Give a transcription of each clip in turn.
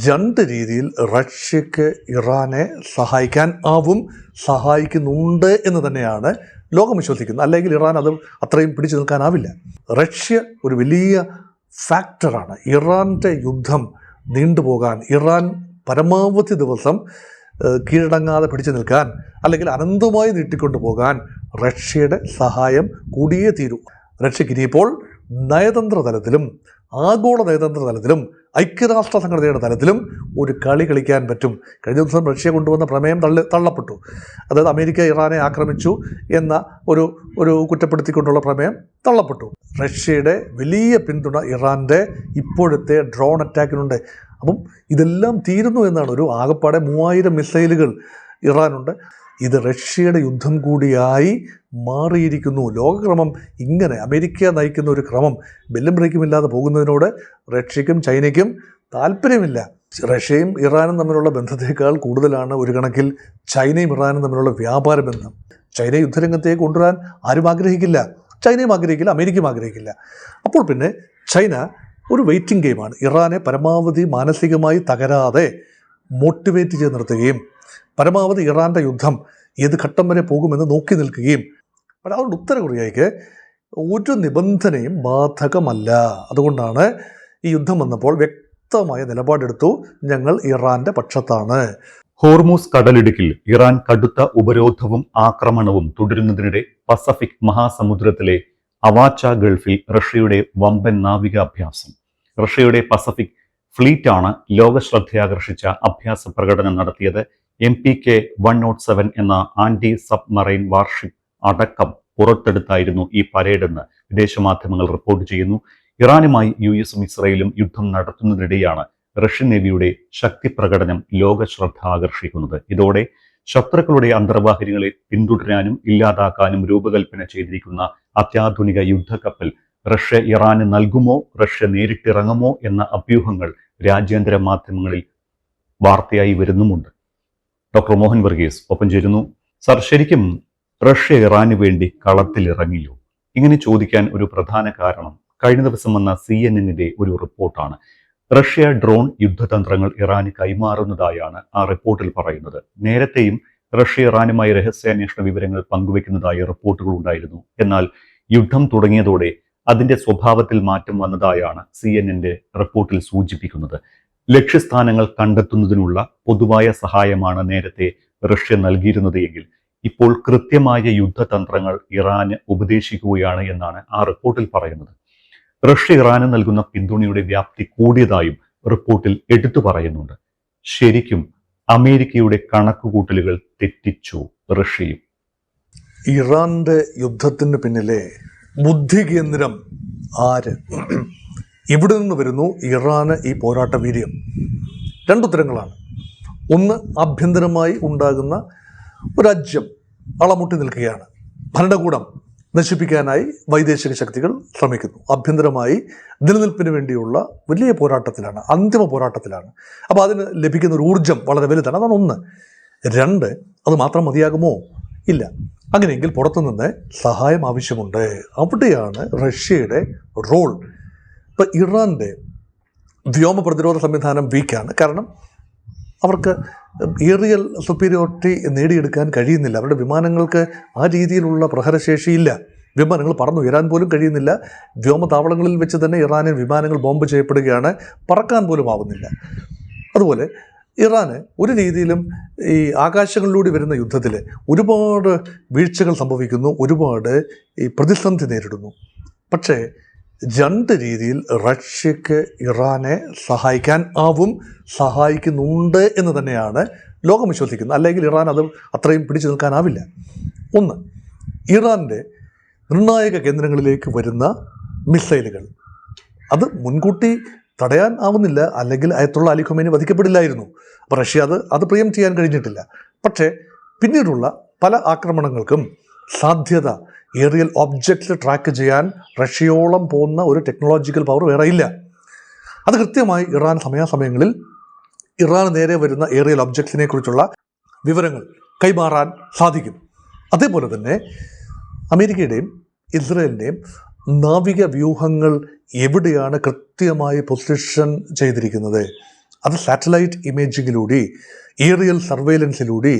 രണ്ട് രീതിയിൽ റഷ്യക്ക് ഇറാനെ സഹായിക്കാൻ ആവും, സഹായിക്കുന്നുണ്ട് എന്ന് തന്നെയാണ് ലോകം വിശ്വസിക്കുന്നത്. അല്ലെങ്കിൽ ഇറാൻ അത് അത്രയും പിടിച്ചു നിൽക്കാനാവില്ല. റഷ്യ ഒരു വലിയ ഫാക്ടറാണ്. ഇറാൻ്റെ യുദ്ധം നീണ്ടുപോകാൻ, ഇറാൻ പരമാവധി ദിവസം കീഴടങ്ങാതെ പിടിച്ചു നിൽക്കാൻ, അല്ലെങ്കിൽ അനന്തമായി നീട്ടിക്കൊണ്ടു പോകാൻ റഷ്യയുടെ സഹായം കൂടിയേ തീരൂ. റഷ്യക്ക് ഇനിയിപ്പോൾ നയതന്ത്ര തലത്തിലും ആഗോള നയതന്ത്ര തലത്തിലും ഐക്യരാഷ്ട്ര സംഘടനയുടെ തലത്തിലും ഒരു കളി കളിക്കാൻ പറ്റും. കഴിഞ്ഞ ദിവസം റഷ്യ കൊണ്ടുവന്ന പ്രമേയം തള്ളപ്പെട്ടു. അതായത് അമേരിക്ക ഇറാനെ ആക്രമിച്ചു എന്ന ഒരു കുറ്റപ്പെടുത്തിക്കൊണ്ടുള്ള പ്രമേയം തള്ളപ്പെട്ടു. റഷ്യയുടെ വലിയ പിന്തുണ ഇറാൻ്റെ ഇപ്പോഴത്തെ ഡ്രോൺ അറ്റാക്കിനുണ്ട്. അപ്പം ഇതെല്ലാം തീരുന്നു എന്നാണ്. ഒരു ആകപ്പാടെ 3000 മിസൈലുകൾ ഇറാനുണ്ട്. ഇത് റഷ്യയുടെ യുദ്ധം കൂടിയായി മാറിയിരിക്കുന്നു. ലോകക്രമം ഇങ്ങനെ അമേരിക്ക നയിക്കുന്ന ഒരു ക്രമം ബെല്ലും ബ്രേക്കുമില്ലാതെ പോകുന്നതിനോട് റഷ്യക്കും ചൈനയ്ക്കും താല്പര്യമില്ല. റഷ്യയും ഇറാനും തമ്മിലുള്ള ബന്ധത്തേക്കാൾ കൂടുതലാണ് ഒരു കണക്കിൽ ചൈനയും ഇറാനും തമ്മിലുള്ള വ്യാപാര ബന്ധം. ചൈന യുദ്ധരംഗത്തേക്ക് കൊണ്ടുവരാൻ ആരും ആഗ്രഹിക്കില്ല. ചൈനയും ആഗ്രഹിക്കില്ല, അമേരിക്കയും ആഗ്രഹിക്കില്ല. അപ്പോൾ പിന്നെ ചൈന ഒരു വെയിറ്റിംഗ് ഗെയിമാണ്. ഇറാനെ പരമാവധി മാനസികമായി തകരാതെ മോട്ടിവേറ്റ് ചെയ്ത് നിർത്തുകയും പരമാവധി ഇറാൻ്റെ യുദ്ധം ഏത് ഘട്ടം വരെ പോകുമെന്ന് നോക്കി നിൽക്കുകയും. അതുകൊണ്ട് ഉത്തര കൊറിയയ്ക്ക് ഒരു നിബന്ധനയും ബാധകമല്ല. അതുകൊണ്ടാണ് ഈ യുദ്ധം വന്നപ്പോൾ വ്യക്തമായ നിലപാടെടുത്തു, ഞങ്ങൾ ഇറാൻ്റെ പക്ഷത്താണ്. ഹോർമൂസ് കടലിടുക്കിൽ ഇറാൻ കടുത്ത ഉപരോധവും ആക്രമണവും തുടരുന്നതിനിടെ പസഫിക് മഹാസമുദ്രത്തിലെ അവാച്ച ഗൾഫിൽ റഷ്യയുടെ വമ്പൻ നാവികാഭ്യാസം. റഷ്യയുടെ പസഫിക് ഫ്ലീറ്റാണ് ലോകശ്രദ്ധയാകർഷിച്ച അഭ്യാസ പ്രകടനം നടത്തിയത്. MPK-107 എന്ന ആന്റി സബ്മറൈൻ വാർഷിപ്പ് അടക്കം പുറത്തെടുത്തായിരുന്നു ഈ പരേഡെന്ന് വിദേശമാധ്യമങ്ങൾ റിപ്പോർട്ട് ചെയ്യുന്നു. ഇറാനുമായി US-ഉം ഇസ്രയേലും യുദ്ധം നടത്തുന്നതിനിടെയാണ് റഷ്യൻ നേവിയുടെ ശക്തി പ്രകടനം ലോക ശ്രദ്ധ ആകർഷിക്കുന്നത്. ഇതോടെ ശത്രുക്കളുടെ അന്തർവാഹിനികളെ പിന്തുടരാനും ഇല്ലാതാക്കാനും രൂപകൽപ്പന ചെയ്തിരിക്കുന്ന അത്യാധുനിക യുദ്ധക്കപ്പൽ റഷ്യ ഇറാന് നൽകുമോ, റഷ്യ നേരിട്ടിറങ്ങുമോ എന്ന അഭ്യൂഹങ്ങൾ രാജ്യാന്തര മാധ്യമങ്ങളിൽ വാർത്തയായി വരുന്നുമുണ്ട്. ഡോക്ടർ മോഹൻ വർഗീസ് ഒപ്പം ചേരുന്നു. സർ, ശരിക്കും റഷ്യ ഇറാന് വേണ്ടി കളത്തിലിറങ്ങിയോ? ഇങ്ങനെ ചോദിക്കാൻ ഒരു പ്രധാന കാരണം കഴിഞ്ഞ ദിവസം വന്ന CNN-ന്റെ ഒരു റിപ്പോർട്ടാണ്. റഷ്യ ഡ്രോൺ യുദ്ധതന്ത്രങ്ങൾ ഇറാന് കൈമാറുന്നതായാണ് ആ റിപ്പോർട്ടിൽ പറയുന്നത്. നേരത്തെയും റഷ്യ ഇറാനുമായി രഹസ്യാന്വേഷണ വിവരങ്ങൾ പങ്കുവെക്കുന്നതായി റിപ്പോർട്ടുകൾ ഉണ്ടായിരുന്നു. എന്നാൽ യുദ്ധം തുടങ്ങിയതോടെ അതിന്റെ സ്വഭാവത്തിൽ മാറ്റം വന്നതായാണ് CNN-ന്റെ റിപ്പോർട്ടിൽ സൂചിപ്പിക്കുന്നത്. ലക്ഷ്യസ്ഥാനങ്ങൾ കണ്ടെത്തുന്നതിനുള്ള പൊതുവായ സഹായമാണ് നേരത്തെ റഷ്യ നൽകിയിരുന്നത് എങ്കിൽ ഇപ്പോൾ കൃത്യമായ യുദ്ധതന്ത്രങ്ങൾ ഇറാന് ഉപദേശിക്കുകയാണ് എന്നാണ് ആ റിപ്പോർട്ടിൽ പറയുന്നത്. റഷ്യ ഇറാന് നൽകുന്ന പിന്തുണയുടെ വ്യാപ്തി കൂടിയതായും റിപ്പോർട്ടിൽ എടുത്തു പറയുന്നുണ്ട്. ശരിക്കും അമേരിക്കയുടെ കണക്കുകൂട്ടലുകൾ തെറ്റിച്ചു റഷ്യയും? ഇറാന്റെ യുദ്ധത്തിന് പിന്നിലെ ബുദ്ധി കേന്ദ്രം ആര്? ഇവിടെ നിന്ന് വരുന്നു ഇറാന് ഈ പോരാട്ട വീര്യം? രണ്ടുത്തരങ്ങളാണ്. ഒന്ന്, ആഭ്യന്തരമായി ഉണ്ടാകുന്ന ഒരു രാജ്യം അളമുട്ടി നിൽക്കുകയാണ്. ഭരണകൂടം നശിപ്പിക്കാനായി വൈദേശിക ശക്തികൾ ശ്രമിക്കുന്നു. ആഭ്യന്തരമായി നിലനിൽപ്പിന് വേണ്ടിയുള്ള വലിയ പോരാട്ടത്തിലാണ്, അന്തിമ പോരാട്ടത്തിലാണ്. അപ്പോൾ അതിന് ലഭിക്കുന്ന ഒരു ഊർജം വളരെ വലുതാണ്. അതാണ് ഒന്ന്. രണ്ട്, അത് മാത്രം മതിയാകുമോ? ഇല്ല. അങ്ങനെയെങ്കിൽ പുറത്തുനിന്ന് സഹായം ആവശ്യമുണ്ട്. അവിടെയാണ് റഷ്യയുടെ റോൾ. ഇപ്പോൾ ഇറാൻ്റെ വ്യോമ പ്രതിരോധ സംവിധാനം വീക്കാണ്. കാരണം അവർക്ക് ഏറിയൽ സുപ്പീരിയോറിറ്റി നേടിയെടുക്കാൻ കഴിയുന്നില്ല. അവരുടെ വിമാനങ്ങൾക്ക് ആ രീതിയിലുള്ള പ്രഹരശേഷിയില്ല. വിമാനങ്ങൾ പറന്നുയരാൻ പോലും കഴിയുന്നില്ല. വ്യോമതാവളങ്ങളിൽ വെച്ച് തന്നെ ഇറാനിയൻ വിമാനങ്ങൾ ബോംബ് ചെയ്യപ്പെടുകയാണ്. പറക്കാൻ പോലും ആവുന്നില്ല. അതുപോലെ ഇറാന് ഒരു രീതിയിലും ഈ ആകാശങ്ങളിലൂടെ വരുന്ന യുദ്ധത്തിൽ ഒരുപാട് വീഴ്ചകൾ സംഭവിക്കുന്നു, ഒരുപാട് ഈ പ്രതിസന്ധി നേരിടുന്നു. പക്ഷേ രണ്ട് രീതിയിൽ റഷ്യക്ക് ഇറാനെ സഹായിക്കാൻ ആവും, സഹായിക്കുന്നുണ്ട് എന്ന് തന്നെയാണ് ലോകം വിശ്വസിക്കുന്നത്. അല്ലെങ്കിൽ ഇറാൻ അത് അത്രയും പിടിച്ചു നിൽക്കാനാവില്ല. ഒന്ന്, ഇറാൻ്റെ നിർണായക കേന്ദ്രങ്ങളിലേക്ക് വരുന്ന മിസൈലുകൾ അത് മുൻകൂട്ടി തടയാൻ ആവുന്നില്ല. അല്ലെങ്കിൽ അയത്തുള്ള അലി ഖൊമൈനി വധിക്കപ്പെടില്ലായിരുന്നു. അപ്പോൾ റഷ്യ അത് പ്രിയം ചെയ്യാൻ കഴിഞ്ഞിട്ടില്ല. പക്ഷേ പിന്നീടുള്ള പല ആക്രമണങ്ങൾക്കും സാധ്യത ഏറിയൽ ഒബ്ജക്റ്റ് ട്രാക്ക് ചെയ്യാൻ റഷ്യയോളം പോകുന്ന ഒരു ടെക്നോളജിക്കൽ പവർ വേറെ ഇല്ല. അത് കൃത്യമായി ഇറാൻ സമയാസമയങ്ങളിൽ ഇറാന് നേരെ വരുന്ന ഏറിയൽ ഒബ്ജക്റ്റിനെ കുറിച്ചുള്ള വിവരങ്ങൾ കൈമാറാൻ സാധിക്കും. അതേപോലെ തന്നെ അമേരിക്കയുടെയും ഇസ്രയേലിൻ്റെയും നാവിക വ്യൂഹങ്ങൾ എവിടെയാണ് കൃത്യമായി പൊസിഷൻ ചെയ്തിരിക്കുന്നത്, അത് സാറ്റലൈറ്റ് ഇമേജിങ്ങിലൂടെ, ഏറിയൽ സർവൈലൻസിലൂടെ,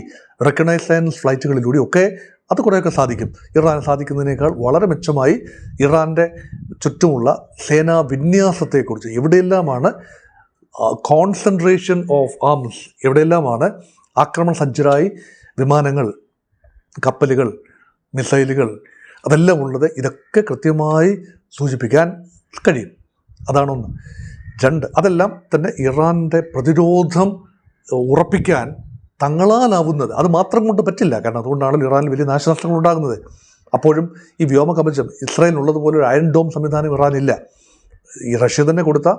റെക്കഗ്നൈസൻസ് ഫ്ലൈറ്റുകളിലൂടെ ഒക്കെ അത് കുറേയൊക്കെ സാധിക്കും. ഇറാൻ സാധിക്കുന്നതിനേക്കാൾ വളരെ മെച്ചമായി ഇറാൻ്റെ ചുറ്റുമുള്ള സേനാ വിന്യാസത്തെക്കുറിച്ച്, എവിടെയെല്ലാമാണ് കോൺസെൻട്രേഷൻ ഓഫ് ആംസ്, എവിടെയെല്ലാമാണ് ആക്രമണ സജ്ജരായി വിമാനങ്ങൾ, കപ്പലുകൾ, മിസൈലുകൾ അതെല്ലാം ഉള്ളത്, ഇതൊക്കെ കൃത്യമായി സൂചിപ്പിക്കാൻ കഴിയും. അതാണൊന്ന്. രണ്ട്, അതെല്ലാം തന്നെ ഇറാൻ്റെ പ്രതിരോധം ഉറപ്പിക്കാൻ തങ്ങളാലാവുന്നത്, അത് മാത്രം കൊണ്ട് പറ്റില്ല. കാരണം അതുകൊണ്ടാണ് ഇറാനിൽ വലിയ നാശനഷ്ടങ്ങൾ ഉണ്ടാകുന്നത്. അപ്പോഴും ഈ വ്യോമകവചം ഇസ്രായേലിനുള്ളതുപോലെ ഒരു അയൺ ഡോം സംവിധാനം ഇറാനില്ല. ഈ റഷ്യ തന്നെ കൊടുത്ത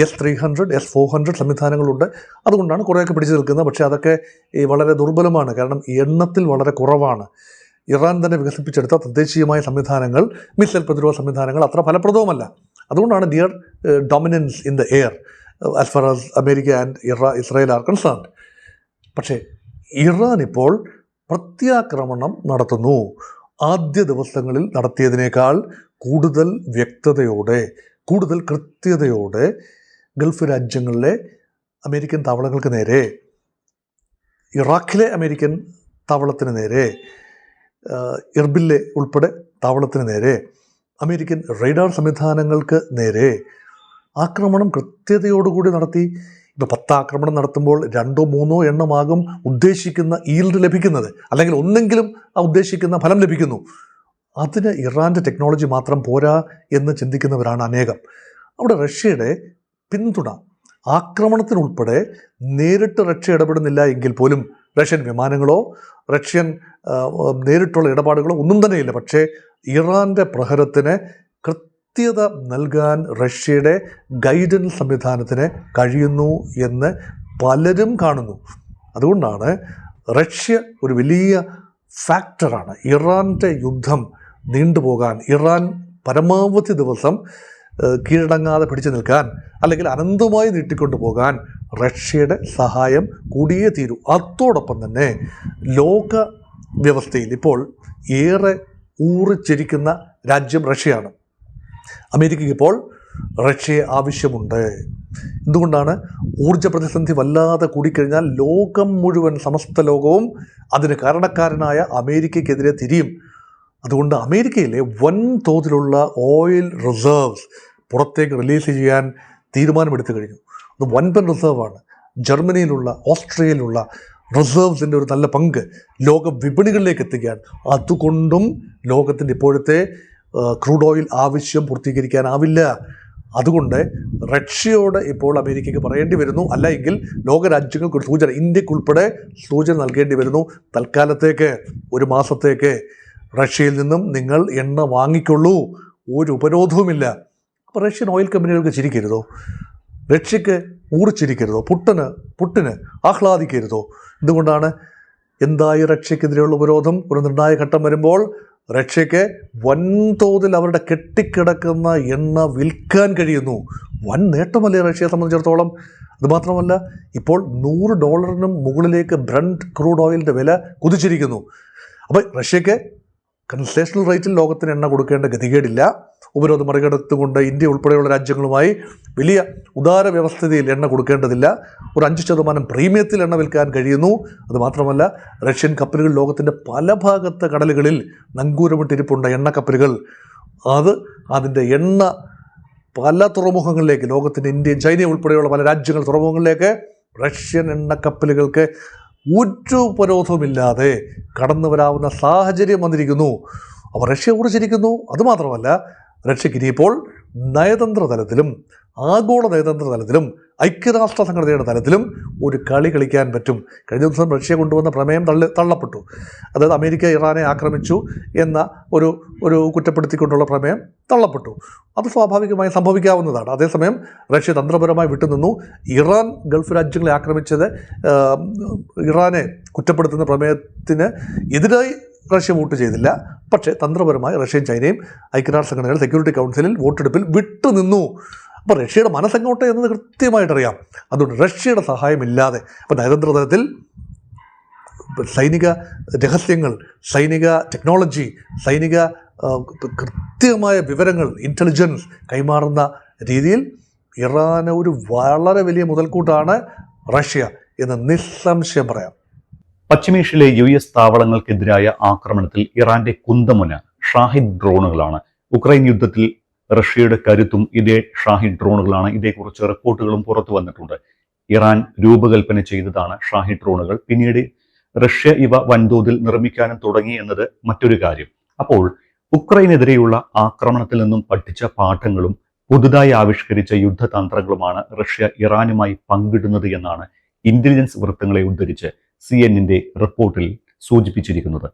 S-300, S-400 സംവിധാനങ്ങളുണ്ട്. അതുകൊണ്ടാണ് കുറേയൊക്കെ പിടിച്ചു നിൽക്കുന്നത്. പക്ഷേ അതൊക്കെ ഈ വളരെ ദുർബലമാണ്. കാരണം എണ്ണത്തിൽ വളരെ കുറവാണ്. ഇറാൻ തന്നെ വികസിപ്പിച്ചെടുത്ത തദ്ദേശീയമായ സംവിധാനങ്ങൾ, മിസൈൽ പ്രതിരോധ സംവിധാനങ്ങൾ അത്ര ഫലപ്രദവുമല്ല. അതുകൊണ്ടാണ് near dominance in the air as far as America and Israel are concerned. പക്ഷേ ഇറാൻ ഇപ്പോൾ പ്രത്യാക്രമണം നടത്തുന്നു. ആദ്യ ദിവസങ്ങളിൽ നടത്തിയതിനേക്കാൾ കൂടുതൽ വ്യക്തതയോടെ, കൂടുതൽ കൃത്യതയോടെ ഗൾഫ് രാജ്യങ്ങളിലെ അമേരിക്കൻ താവളങ്ങൾക്ക് നേരെ, ഇറാഖിലെ അമേരിക്കൻ താവളത്തിന് നേരെ, ഇർബിലെ ഉൾപ്പെടെ താവളത്തിന് നേരെ, അമേരിക്കൻ റേഡാർ സംവിധാനങ്ങൾക്ക് നേരെ ആക്രമണം കൃത്യതയോടുകൂടി നടത്തി. ഇപ്പോൾ 10 ആക്രമണം നടത്തുമ്പോൾ 2-3 എണ്ണമാകും ഉദ്ദേശിക്കുന്ന ഈൽഡ് ലഭിക്കുന്നത്, അല്ലെങ്കിൽ ഒന്നെങ്കിലും ആ ഉദ്ദേശിക്കുന്ന ഫലം ലഭിക്കുന്നു. അതിന് ഇറാൻ്റെ ടെക്നോളജി മാത്രം പോരാ എന്ന് ചിന്തിക്കുന്നവരാണ് അനേകം. അവിടെ റഷ്യയുടെ പിന്തുണ, ആക്രമണത്തിനുൾപ്പെടെ നേരിട്ട് റഷ്യ ഇടപെടുന്നില്ല എങ്കിൽ പോലും, റഷ്യൻ വിമാനങ്ങളോ റഷ്യൻ നേരിട്ടുള്ള ഇടപാടുകളോ ഒന്നും തന്നെയില്ല. പക്ഷേ ഇറാൻ്റെ പ്രഹരത്തിന് കൃത്യത നൽകാൻ റഷ്യയുടെ ഗൈഡൻസ് സംവിധാനത്തിന് കഴിയുന്നു എന്ന് പലരും കാണുന്നു. അതുകൊണ്ടാണ് റഷ്യ ഒരു വലിയ ഫാക്ടറാണ്. ഇറാൻ്റെ യുദ്ധം നീണ്ടുപോകാൻ, ഇറാൻ പരമാവധി ദിവസം കീഴടങ്ങാതെ പിടിച്ചു നിൽക്കാൻ, അല്ലെങ്കിൽ അനന്തമായി നീട്ടിക്കൊണ്ടു പോകാൻ റഷ്യയുടെ സഹായം കൂടിയേ തീരൂ. അതോടൊപ്പം തന്നെ ലോക വ്യവസ്ഥയിൽ ഇപ്പോൾ ഏറെ ഊറിച്ചിരിക്കുന്ന രാജ്യം റഷ്യയാണ്. അമേരിക്കയ്ക്ക് ഇപ്പോൾ റഷ്യയെ ആവശ്യമുണ്ട്. എന്തുകൊണ്ടാണ്? ഊർജ പ്രതിസന്ധി വല്ലാതെ കൂടിക്കഴിഞ്ഞാൽ ലോകം മുഴുവൻ, സമസ്ത ലോകവും അതിന് കാരണക്കാരനായ അമേരിക്കയ്ക്കെതിരെ തിരിയും. അതുകൊണ്ട് അമേരിക്കയിലെ വൻതോതിലുള്ള ഓയിൽ റിസർവ്സ് പുറത്തേക്ക് റിലീസ് ചെയ്യാൻ തീരുമാനമെടുത്തു കഴിഞ്ഞു. അത് വൻപൻ റിസർവാണ്. ജർമ്മനിയിലുള്ള, ഓസ്ട്രിയയിലുള്ള റിസർവ്സിൻ്റെ ഒരു നല്ല പങ്ക് ലോക വിപണികളിലേക്ക് എത്തിക്കുകയാണ്. അതുകൊണ്ടും ലോകത്തിൻ്റെ ഇപ്പോഴത്തെ ക്രൂഡ് ഓയിൽ ആവശ്യം പൂർത്തീകരിക്കാനാവില്ല. അതുകൊണ്ട് റഷ്യയോട് ഇപ്പോൾ അമേരിക്കയ്ക്ക് പറയേണ്ടി വരുന്നു, അല്ല എങ്കിൽ ലോകരാജ്യങ്ങൾക്ക് ഒരു സൂചന, ഇന്ത്യക്കുൾപ്പെടെ സൂചന നൽകേണ്ടി വരുന്നു. തൽക്കാലത്തേക്ക്, 1 മാസത്തേക്ക് റഷ്യയിൽ നിന്നും നിങ്ങൾ എണ്ണ വാങ്ങിക്കൊള്ളൂ, ഒരു ഉപരോധവുമില്ല. അപ്പോൾ റഷ്യൻ ഓയിൽ കമ്പനികൾക്ക് ചിരിക്കരുതോ? റഷ്യക്ക് ഊറിച്ചിരിക്കരുതോ? പുട്ടിന് ആഹ്ലാദിക്കരുതോ? എന്തുകൊണ്ടാണ്? എന്തായി റഷ്യക്കെതിരെയുള്ള ഉപരോധം? ഒരു നിർണായക ഘട്ടം വരുമ്പോൾ റഷ്യക്ക് വൻതോതിൽ അവരുടെ കെട്ടിക്കിടക്കുന്ന എണ്ണ വിൽക്കാൻ കഴിയുന്നു. വൻ നേട്ടമല്ലേ റഷ്യയെ സംബന്ധിച്ചിടത്തോളം? അതുമാത്രമല്ല, ഇപ്പോൾ $100 മുകളിലേക്ക് ബ്രണ്ട് ക്രൂഡ് ഓയിലിൻ്റെ വില കുതിച്ചിരിക്കുന്നു. അപ്പോൾ റഷ്യക്ക് കൺസെഷണൽ റേറ്റിൽ ലോകത്തിന് എണ്ണ കൊടുക്കേണ്ട ഗതികേടില്ല. ഉപരോധം മറികടത്തുകൊണ്ട് ഇന്ത്യ ഉൾപ്പെടെയുള്ള രാജ്യങ്ങളുമായി വലിയ ഉദാര വ്യവസ്ഥിതിയിൽ എണ്ണ കൊടുക്കേണ്ടതില്ല. ഒരു 5% പ്രീമിയത്തിൽ എണ്ണ വിൽക്കാൻ കഴിയുന്നു. അതുമാത്രമല്ല, റഷ്യൻ കപ്പലുകൾ ലോകത്തിൻ്റെ പല ഭാഗത്തെ കടലുകളിൽ നങ്കൂരമിട്ടിരിപ്പുണ്ട്, എണ്ണ കപ്പലുകൾ. അതിൻ്റെ എണ്ണ പല തുറമുഖങ്ങളിലേക്ക്, ലോകത്തിൻ്റെ ഇന്ത്യയും ചൈനയും ഉൾപ്പെടെയുള്ള പല രാജ്യങ്ങൾ തുറമുഖങ്ങളിലേക്ക് റഷ്യൻ എണ്ണക്കപ്പലുകൾക്ക് ഒരു ഉപരോധവുമില്ലാതെ കടന്നു വരാവുന്ന സാഹചര്യം വന്നിരിക്കുന്നു. അപ്പോൾ റഷ്യ ഊറിച്ചിരിക്കുന്നു. അതുമാത്രമല്ല, റഷ്യക്ക് ഇനിയിപ്പോൾ നയതന്ത്ര തലത്തിലും, ആഗോള നയതന്ത്ര തലത്തിലും, ഐക്യരാഷ്ട്ര സംഘടനയുടെ തലത്തിലും ഒരു കളി കളിക്കാൻ പറ്റും. കഴിഞ്ഞ ദിവസം റഷ്യ കൊണ്ടുവന്ന പ്രമേയം തള്ളപ്പെട്ടു. അതായത് അമേരിക്ക ഇറാനെ ആക്രമിച്ചു എന്ന ഒരു കുറ്റപ്പെടുത്തിക്കൊണ്ടുള്ള പ്രമേയം തള്ളപ്പെട്ടു. അത് സ്വാഭാവികമായി സംഭവിക്കാവുന്നതാണ്. അതേസമയം റഷ്യ തന്ത്രപരമായി വിട്ടുനിന്നു. ഇറാൻ ഗൾഫ് രാജ്യങ്ങളെ ആക്രമിച്ചത്, ഇറാനെ കുറ്റപ്പെടുത്തുന്ന പ്രമേയത്തിന് എതിരായി റഷ്യ വോട്ട് ചെയ്തില്ല. പക്ഷേ തന്ത്രപരമായി റഷ്യയും ചൈനയും ഐക്യരാഷ്ട്ര സംഘടനയുടെ സെക്യൂരിറ്റി കൗൺസിലിൽ വോട്ടെടുപ്പിൽ വിട്ടുനിന്നു. അപ്പോൾ റഷ്യയുടെ മനസ്സെങ്ങോട്ട് എന്നത് കൃത്യമായിട്ടറിയാം. അതുകൊണ്ട് റഷ്യയുടെ സഹായമില്ലാതെ, അപ്പോൾ നയതന്ത്ര തലത്തിൽ സൈനിക രഹസ്യങ്ങൾ, സൈനിക ടെക്നോളജി, സൈനിക കൃത്യമായ വിവരങ്ങൾ, ഇൻ്റലിജൻസ് കൈമാറുന്ന രീതിയിൽ ഇറാന് ഒരു വളരെ വലിയ മുതൽക്കൂട്ടാണ് റഷ്യ എന്ന് നിസ്സംശയം പറയാം. പശ്ചിമേഷ്യയിലെ US താവളങ്ങൾക്കെതിരായ ആക്രമണത്തിൽ ഇറാന്റെ കുന്തമുന ഷാഹിദ് ഡ്രോണുകളാണ്. ഉക്രൈൻ യുദ്ധത്തിൽ റഷ്യയുടെ കരുത്തും ഇതേ ഷാഹിദ് ഡ്രോണുകളാണ്. ഇതേക്കുറിച്ച് റിപ്പോർട്ടുകളും പുറത്തു വന്നിട്ടുണ്ട്. ഇറാൻ രൂപകൽപ്പന ചെയ്തതാണ് ഷാഹിദ് ഡ്രോണുകൾ. പിന്നീട് റഷ്യ ഇവ വൻതോതിൽ നിർമ്മിക്കാനും തുടങ്ങി എന്നത് മറ്റൊരു കാര്യം. അപ്പോൾ ഉക്രൈനെതിരെയുള്ള ആക്രമണത്തിൽ നിന്നും പഠിച്ച പാഠങ്ങളും പുതുതായി ആവിഷ്കരിച്ച യുദ്ധതന്ത്രങ്ങളുമാണ് റഷ്യ ഇറാനുമായി പങ്കിടുന്നത് എന്നാണ് ഇന്റലിജൻസ് വൃത്തങ്ങളെ ഉദ്ധരിച്ച് CNN റിപ്പോർട്ടിൽ സൂചിപ്പിച്ചിരിക്കുന്നത്.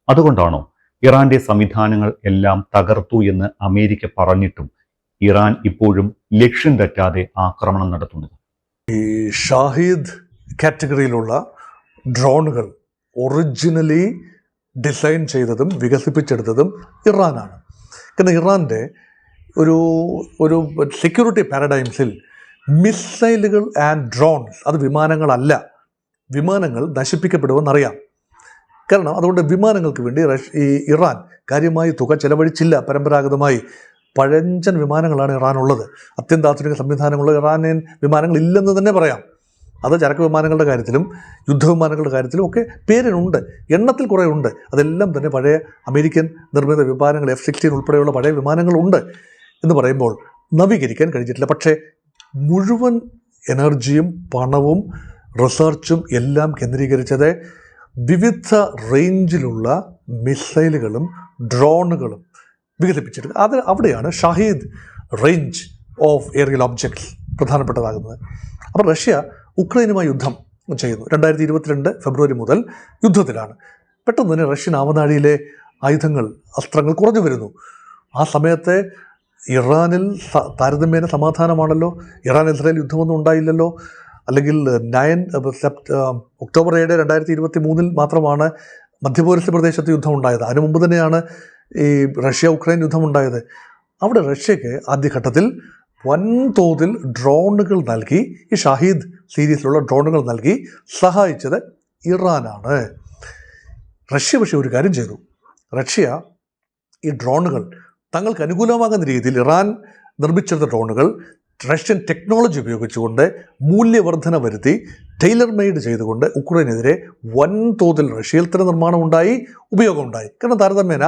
അതുകൊണ്ടാണോ ഇറാന്റെ സംവിധാനങ്ങൾ എല്ലാം തകർത്തു എന്ന് അമേരിക്ക പറഞ്ഞിട്ടും ഇറാൻ ഇപ്പോഴും ലക്ഷ്യം തെറ്റാതെ ആക്രമണം നടത്തുന്നത്? ഈ ഷാഹിദ് കാറ്റഗറിയിലുള്ള ഡ്രോണുകൾ ഒറിജിനലി ഡിസൈൻ ചെയ്തതും വികസിപ്പിച്ചെടുത്തതും ഇറാനാണ്. കാരണം ഇറാൻ്റെ ഒരു സെക്യൂരിറ്റി പാരഡൈംസിൽ മിസൈലുകൾ ആൻഡ് ഡ്രോൺസ് അത് വിമാനങ്ങളല്ല. വിമാനങ്ങൾ നശിപ്പിക്കപ്പെടുമെന്നറിയാം. കാരണം അതുകൊണ്ട് വിമാനങ്ങൾക്ക് വേണ്ടി ഈ ഇറാൻ കാര്യമായി തുക ചെലവഴിച്ചില്ല. പരമ്പരാഗതമായി പഴഞ്ചൻ വിമാനങ്ങളാണ് ഇറാനുള്ളത്. അത്യന്താധുനിക സംവിധാനമുള്ള ഇറാനിയൻ വിമാനങ്ങൾ ഇല്ലെന്ന് തന്നെ പറയാം. അത് ചരക്ക് വിമാനങ്ങളുടെ കാര്യത്തിലും യുദ്ധവിമാനങ്ങളുടെ കാര്യത്തിലും ഒക്കെ പേരിനുണ്ട്, എണ്ണത്തിൽ കുറേ ഉണ്ട്. അതെല്ലാം തന്നെ പഴയ അമേരിക്കൻ നിർമ്മിത വിമാനങ്ങൾ F-16 ഉൾപ്പെടെയുള്ള പഴയ വിമാനങ്ങളുണ്ട് എന്ന് പറയുമ്പോൾ നവീകരിക്കാൻ കഴിഞ്ഞിട്ടില്ല. പക്ഷേ മുഴുവൻ എനർജിയും പണവും റിസർച്ചും എല്ലാം കേന്ദ്രീകരിച്ചത് വിവിധ റേഞ്ചിലുള്ള മിസൈലുകളും ഡ്രോണുകളും വികസിപ്പിച്ചെടുക്കുക. അവിടെയാണ് ഷാഹിദ് റേഞ്ച് ഓഫ് എയറിയൽ ഒബ്ജക്ട്സ് പ്രധാനപ്പെട്ടതാകുന്നത്. അപ്പോൾ റഷ്യ ഉക്രൈനുമായി യുദ്ധം ചെയ്യുന്നു. 2022 ഫെബ്രുവരി മുതൽ യുദ്ധത്തിലാണ്. പെട്ടെന്ന് തന്നെ റഷ്യൻ ആവനാഴിയിലെ ആയുധങ്ങൾ, അസ്ത്രങ്ങൾ കുറഞ്ഞു വരുന്നു. ആ സമയത്തെ ഇറാനിൽ താരതമ്യേന സമാധാനമാണല്ലോ. Iran Israel യുദ്ധമൊന്നും ഉണ്ടായില്ലല്ലോ. അല്ലെങ്കിൽ ഒക്ടോബർ 7, 2023 മാത്രമാണ് മധ്യപൗരസ്ത്യ പ്രദേശത്ത് യുദ്ധം ഉണ്ടായത്. അതിനു മുമ്പ് തന്നെയാണ് ഈ റഷ്യ ഉക്രൈൻ യുദ്ധം ഉണ്ടായത്. അവിടെ റഷ്യക്ക് ആദ്യഘട്ടത്തിൽ വൻതോതിൽ ഡ്രോണുകൾ നൽകി, ഈ ഷാഹിദ് സീരീസിലുള്ള ഡ്രോണുകൾ നൽകി സഹായിച്ചത് ഇറാനാണ്. റഷ്യ പക്ഷേ ഒരു കാര്യം ചെയ്തു. റഷ്യ ഈ ഡ്രോണുകൾ തങ്ങൾക്ക് അനുകൂലമാകുന്ന രീതിയിൽ ഇറാൻ നിർമ്മിച്ചെടുത്ത ഡ്രോണുകൾ റഷ്യൻ ടെക്നോളജി ഉപയോഗിച്ചുകൊണ്ട് മൂല്യവർധന വരുത്തി ടൈലർ മെയ്ഡ് ചെയ്തുകൊണ്ട് ഉക്രൈനെതിരെ വൻതോതിൽ റഷ്യയിൽ തന്നെ നിർമ്മാണം ഉണ്ടായി, ഉപയോഗമുണ്ടായി. കാരണം താരതമ്യേന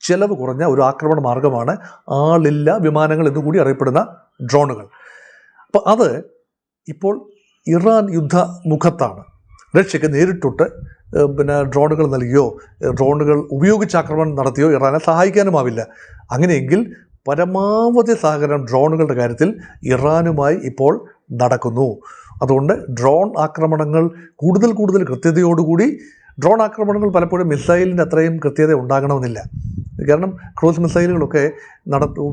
ചെലവ് കുറഞ്ഞ ഒരു ആക്രമണ മാർഗമാണ് ആളില്ല വിമാനങ്ങൾ എന്നുകൂടി അറിയപ്പെടുന്ന ഡ്രോണുകൾ. അപ്പോൾ അത് ഇപ്പോൾ ഇറാൻ യുദ്ധമുഖത്താണ്. റഷ്യക്ക് നേരിട്ടൊട്ട് ഡ്രോണുകൾ നൽകിയോ ഡ്രോണുകൾ ഉപയോഗിച്ച് ആക്രമണം നടത്തിയോ ഇറാനെ സഹായിക്കാനുമാവില്ല. അങ്ങനെയെങ്കിൽ പരമാവധി സഹകരണം ഡ്രോണുകളുടെ കാര്യത്തിൽ ഇറാനുമായി ഇപ്പോൾ നടക്കുന്നു. അതുകൊണ്ട് ഡ്രോൺ ആക്രമണങ്ങൾ കൂടുതൽ കൃത്യതയോടുകൂടി, ഡ്രോൺ ആക്രമണങ്ങൾ പലപ്പോഴും മിസൈലിൻ്റെ അത്രയും കൃത്യത ഉണ്ടാകണമെന്നില്ല. കാരണം ക്രൂസ് മിസൈലുകളൊക്കെ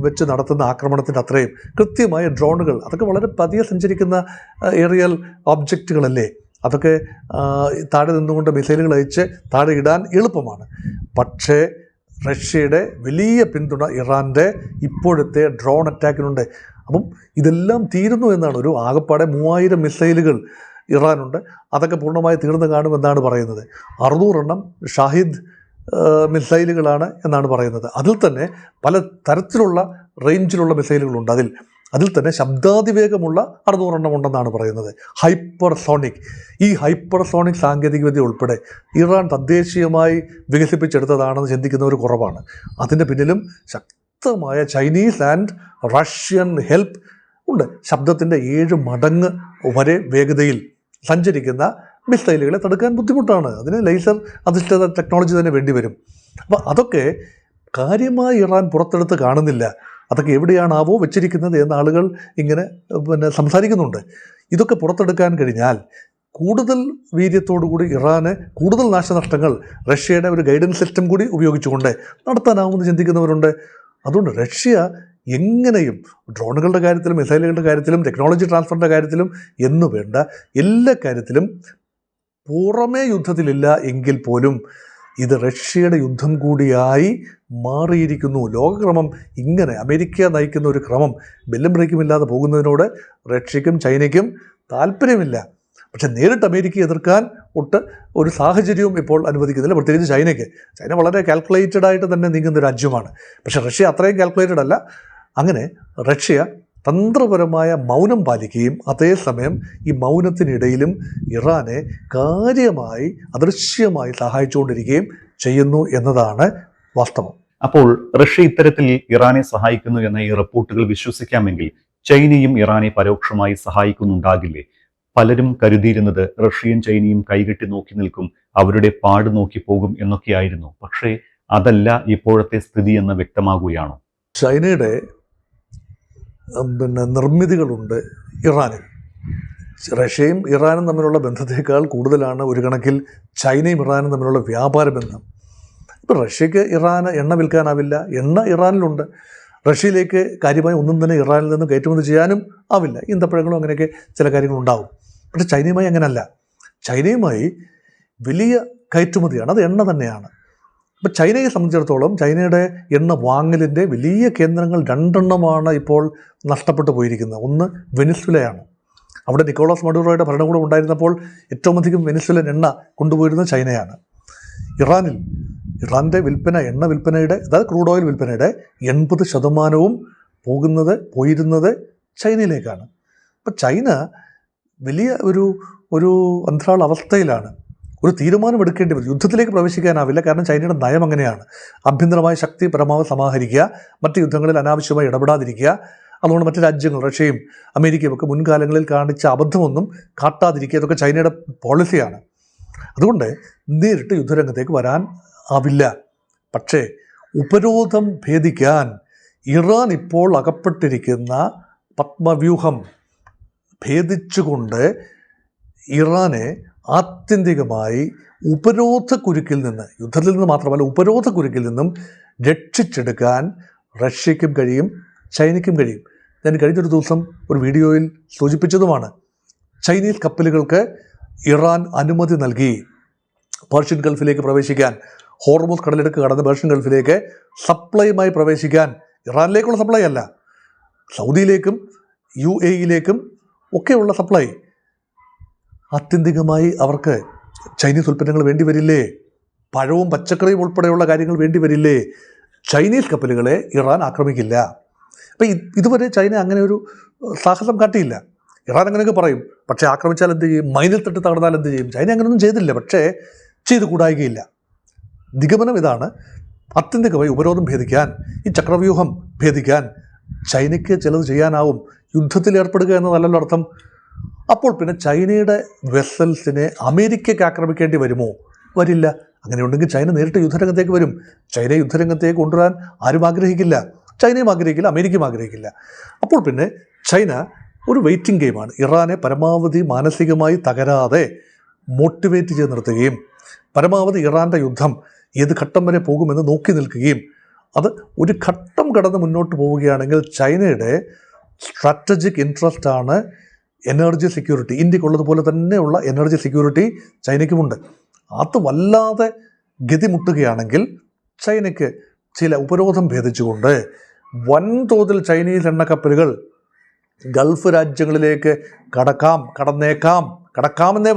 വെച്ച് നടത്തുന്ന ആക്രമണത്തിൻ്റെ അത്രയും കൃത്യമായ ഡ്രോണുകൾ, അതൊക്കെ വളരെ പതിയെ സഞ്ചരിക്കുന്ന ഏറിയൽ ഒബ്ജക്റ്റുകളല്ലേ. അതൊക്കെ താഴെ നിന്നുകൊണ്ട് മിസൈലുകൾ അയച്ച് താഴെ ഇടാൻ എളുപ്പമാണ്. പക്ഷേ റഷ്യയുടെ വലിയ പിന്തുണ ഇറാൻ്റെ ഇപ്പോഴത്തെ ഡ്രോൺ അറ്റാക്കിനുണ്ട്. അപ്പം ഇതെല്ലാം തീരുന്നു എന്നാണ്. ഒരു ആകപ്പാടെ 3000 മിസൈലുകൾ ഇറാനുണ്ട്. അതൊക്കെ പൂർണ്ണമായി തീർന്നു കാണുമെന്നാണ് പറയുന്നത്. 600 എണ്ണം ഷാഹിദ് മിസൈലുകളാണ് എന്നാണ് പറയുന്നത്. അതിൽ തന്നെ പല തരത്തിലുള്ള റേഞ്ചിലുള്ള മിസൈലുകളുണ്ട്. അതിൽ തന്നെ ശബ്ദാതിവേഗമുള്ള 600 എണ്ണം ഉണ്ടെന്നാണ് പറയുന്നത്. ഹൈപ്പർസോണിക്, ഈ ഹൈപ്പർസോണിക് സാങ്കേതികവിദ്യ ഉൾപ്പെടെ ഇറാൻ തദ്ദേശീയമായി വികസിപ്പിച്ചെടുത്തതാണെന്ന് ചിന്തിക്കുന്നവർ കുറവാണ്. അതിൻ്റെ പിന്നിലും ശക്തമായ ചൈനീസ് ആൻഡ് റഷ്യൻ ഹെൽപ്പ് ഉണ്ട്. ശബ്ദത്തിൻ്റെ 7 മടങ്ങ് വരെ വേഗതയിൽ സഞ്ചരിക്കുന്ന മിസൈലുകളെ തടുക്കാൻ ബുദ്ധിമുട്ടാണ്. അതിന് ലേസർ അധിഷ്ഠിത ടെക്നോളജി തന്നെ വേണ്ടിവരും. അപ്പോൾ അതൊക്കെ കാര്യമായി ഇറാൻ പുറത്തെടുത്ത് കാണുന്നില്ല. അതൊക്കെ എവിടെയാണാവോ വെച്ചിരിക്കുന്നത് എന്ന് ആളുകൾ ഇങ്ങനെ സംസാരിക്കുന്നുണ്ട്. ഇതൊക്കെ പുറത്തെടുക്കാൻ കഴിഞ്ഞാൽ കൂടുതൽ വീര്യത്തോടുകൂടി ഇറാന് കൂടുതൽ നാശനഷ്ടങ്ങൾ റഷ്യയുടെ ഒരു ഗൈഡൻസ് സിസ്റ്റം കൂടി ഉപയോഗിച്ചുകൊണ്ട് നടത്താനാവുമെന്ന് ചിന്തിക്കുന്നവരുണ്ട്. അതുകൊണ്ട് റഷ്യ എങ്ങനെയും ഡ്രോണുകളുടെ കാര്യത്തിലും മിസൈലുകളുടെ കാര്യത്തിലും ടെക്നോളജി ട്രാൻസ്ഫറിൻ്റെ കാര്യത്തിലും എന്നു വേണ്ട എല്ലാ കാര്യത്തിലും പുറമേ യുദ്ധത്തിലില്ല എങ്കിൽ പോലും ഇത് റഷ്യയുടെ യുദ്ധം കൂടിയായി മാറിയിരിക്കുന്നു. ലോകക്രമം ഇങ്ങനെ അമേരിക്ക നയിക്കുന്ന ഒരു ക്രമം ബെല്ലും ബ്രേക്കുമില്ലാതെ പോകുന്നതിനോട് റഷ്യക്കും ചൈനയ്ക്കും താല്പര്യമില്ല. പക്ഷെ നേരിട്ട് അമേരിക്കയെ എതിർക്കാൻ ഒരു സാഹചര്യവും ഇപ്പോൾ അനുവദിക്കുന്നില്ല, പ്രത്യേകിച്ച് ചൈനയ്ക്ക്. ചൈന വളരെ കാൽക്കുലേറ്റഡ് ആയിട്ട് തന്നെ നീങ്ങുന്ന രാജ്യമാണ്. പക്ഷേ റഷ്യ അത്രയും കാൽക്കുലേറ്റഡ് അല്ല. അങ്ങനെ റഷ്യ തന്ത്രപരമായ മൗനം പാലിക്കുകയും അതേസമയം ഈ മൗനത്തിനിടയിലും ഇറാനെ കാര്യമായി അദൃശ്യമായി സഹായിച്ചുകൊണ്ടിരിക്കുകയും ചെയ്യുന്നു എന്നതാണ് വാസ്തവം. അപ്പോൾ റഷ്യ ഇത്തരത്തിൽ ഇറാനെ സഹായിക്കുന്നു എന്ന ഈ റിപ്പോർട്ടുകൾ വിശ്വസിക്കാമെങ്കിൽ ചൈനയും ഇറാനെ പരോക്ഷമായി സഹായിക്കുന്നുണ്ടാകില്ലേ? പലരും കരുതിയിരുന്നത് റഷ്യയും ചൈനയും കൈകെട്ടി നോക്കി നിൽക്കും, അവരുടെ പാട് നോക്കി പോകും എന്നൊക്കെയായിരുന്നു. പക്ഷേ അതല്ല ഇപ്പോഴത്തെ സ്ഥിതി എന്ന് വ്യക്തമാകുകയാണോ? ചൈനയുടെ നിർമ്മിതികളുണ്ട് ഇറാനിൽ. റഷ്യയും ഇറാനും തമ്മിലുള്ള ബന്ധത്തേക്കാൾ കൂടുതലാണ് ഒരു കണക്കിൽ ചൈനയും ഇറാനും തമ്മിലുള്ള വ്യാപാര ബന്ധം. ഇപ്പോൾ റഷ്യക്ക് ഇറാന് എണ്ണ വിൽക്കാനാവില്ല, എണ്ണ ഇറാനിലുണ്ട്. റഷ്യയിലേക്ക് കാര്യമായി ഒന്നും തന്നെ ഇറാനിൽ നിന്ന് കയറ്റുമതി ചെയ്യാനും ആവില്ല. ഈന്തപ്പഴങ്ങളും അങ്ങനെയൊക്കെ ചില കാര്യങ്ങളുണ്ടാവും. പക്ഷേ ചൈനയുമായി അങ്ങനെയല്ല. ചൈനയുമായി വലിയ കയറ്റുമതിയാണ്, അത് എണ്ണ തന്നെയാണ്. ഇപ്പോൾ ചൈനയെ സംബന്ധിച്ചിടത്തോളം ചൈനയുടെ എണ്ണ വാങ്ങലിൻ്റെ വലിയ കേന്ദ്രങ്ങൾ 2 ഇപ്പോൾ നഷ്ടപ്പെട്ടു പോയിരിക്കുന്നത്. ഒന്ന് വെനിസ്വലയാണ്. അവിടെ നിക്കോളാസ് മഡൂറോയുടെ ഭരണകൂടം ഉണ്ടായിരുന്നപ്പോൾ ഏറ്റവും അധികം വെനിസ്വലൻ എണ്ണ കൊണ്ടുപോയിരുന്നത് ചൈനയാണ്. ഇറാൻ്റെ വിൽപ്പന, എണ്ണ വിൽപ്പനയുടെ, അതായത് ക്രൂഡ് ഓയിൽ വിൽപ്പനയുടെ 80% പോയിരുന്നത് ചൈനയിലേക്കാണ്. അപ്പം ചൈന വലിയ ഒരു അന്തരാള അവസ്ഥയിലാണ്. ഒരു തീരുമാനമെടുക്കേണ്ടി വരും. യുദ്ധത്തിലേക്ക് പ്രവേശിക്കാനാവില്ല, കാരണം ചൈനയുടെ നയം അങ്ങനെയാണ്. ആഭ്യന്തരമായ ശക്തി പരമാവധി സമാഹരിക്കുക, മറ്റ് യുദ്ധങ്ങളിൽ അനാവശ്യമായി ഇടപെടാതിരിക്കുക. അതുകൊണ്ട് മറ്റ് രാജ്യങ്ങൾ, റഷ്യയും അമേരിക്കയും ഒക്കെ മുൻകാലങ്ങളിൽ കാണിച്ച അബദ്ധമൊന്നും കാട്ടാതിരിക്കുക, ഇതൊക്കെ ചൈനയുടെ പോളിസിയാണ്. അതുകൊണ്ട് നേരിട്ട് യുദ്ധരംഗത്തേക്ക് വരാൻ ആവില്ല. പക്ഷേ ഉപരോധം ഭേദിക്കാൻ ഇറാൻ ഇപ്പോൾ അകപ്പെട്ടിരിക്കുന്ന പത്മവ്യൂഹം ഭേദിച്ചുകൊണ്ട് ഇറാനെ ആത്യന്തികമായി ഉപരോധക്കുരുക്കിൽ നിന്ന്, യുദ്ധത്തിൽ നിന്ന് മാത്രമല്ല ഉപരോധക്കുരുക്കിൽ നിന്നും രക്ഷിച്ചെടുക്കാൻ റഷ്യയ്ക്കും കഴിയും, ചൈനയ്ക്കും കഴിയും. ഞാൻ കഴിഞ്ഞൊരു ദിവസം ഒരു വീഡിയോയിൽ സൂചിപ്പിച്ചതുമാണ്. ചൈനീസ് കപ്പലുകൾക്ക് ഇറാൻ അനുമതി നൽകി പേർഷ്യൻ ഗൾഫിലേക്ക് പ്രവേശിക്കാൻ, ഹോർമുസ് കടലിടുക്ക് കടന്ന് പേർഷ്യൻ ഗൾഫിലേക്ക് സപ്ലൈയുമായി പ്രവേശിക്കാൻ. ഇറാനിലേക്കുള്ള സപ്ലൈ അല്ല, സൗദിയിലേക്കും UAE-യിലേക്കും ഒക്കെയുള്ള സപ്ലൈ. ആത്യന്തികമായി അവർക്ക് ചൈനീസ് ഉൽപ്പന്നങ്ങൾ വേണ്ടി വരില്ലേ? പഴവും പച്ചക്കറിയും ഉൾപ്പെടെയുള്ള കാര്യങ്ങൾ വേണ്ടി വരില്ലേ? ചൈനീസ് കപ്പലുകളെ ഇറാൻ ആക്രമിക്കില്ല. അപ്പം ഇതുവരെ ചൈന അങ്ങനെ ഒരു സാഹസം കാട്ടിയില്ല. ഇറാൻ അങ്ങനെയൊക്കെ പറയും, പക്ഷേ ആക്രമിച്ചാൽ എന്ത് ചെയ്യും? മൈനിൽ തട്ടി തകർന്നാൽ എന്ത് ചെയ്യും? ചൈന അങ്ങനെയൊന്നും ചെയ്തില്ല, പക്ഷേ ചെയ്ത് കൂടായികയില്ല. നിഗമനം ഇതാണ്: ആത്യന്തികമായി ഉപരോധം ഭേദിക്കാൻ, ഈ ചക്രവ്യൂഹം ഭേദിക്കാൻ ചൈനയ്ക്ക് ചിലത് ചെയ്യാനാവും. യുദ്ധത്തിൽ ഏർപ്പെടുക എന്നതല്ലല്ലോ അർത്ഥം. അപ്പോൾ പിന്നെ ചൈനയുടെ വെസൽസിനെ അമേരിക്കയ്ക്ക് ആക്രമിക്കേണ്ടി വരുമോ? വരില്ല. അങ്ങനെയുണ്ടെങ്കിൽ ചൈന നേരിട്ട് യുദ്ധരംഗത്തേക്ക് വരും. ചൈനയെ യുദ്ധരംഗത്തേക്ക് കൊണ്ടുവരാൻ ആരും ആഗ്രഹിക്കില്ല. ചൈനയും ആഗ്രഹിക്കില്ല, അമേരിക്കയും ആഗ്രഹിക്കില്ല. അപ്പോൾ പിന്നെ ചൈന ഒരു വെയിറ്റിംഗ് ഗെയിമാണ്. ഇറാനെ പരമാവധി മാനസികമായി തകരാതെ മോട്ടിവേറ്റ് ചെയ്ത് നിർത്തുകയും പരമാവധി ഇറാൻ്റെ യുദ്ധം ഏത് ഘട്ടം വരെ പോകുമെന്ന് നോക്കി നിൽക്കുകയും, അത് ഒരു ഘട്ടം കടന്ന് മുന്നോട്ട് പോവുകയാണെങ്കിൽ ചൈനയുടെ സ്ട്രാറ്റജിക് ഇൻട്രസ്റ്റാണ് എനർജി സെക്യൂരിറ്റി. ഇന്ത്യക്കുള്ളതുപോലെ തന്നെയുള്ള എനർജി സെക്യൂരിറ്റി ചൈനയ്ക്കുമുണ്ട്. അത് വല്ലാതെ ഗതിമുട്ടുകയാണെങ്കിൽ ചൈനയ്ക്ക് ചില ഉപരോധം ഭേദിച്ചുകൊണ്ട് വൻതോതിൽ ചൈനീസ് എണ്ണക്കപ്പലുകൾ ഗൾഫ് രാജ്യങ്ങളിലേക്ക് കടക്കാമെന്നേ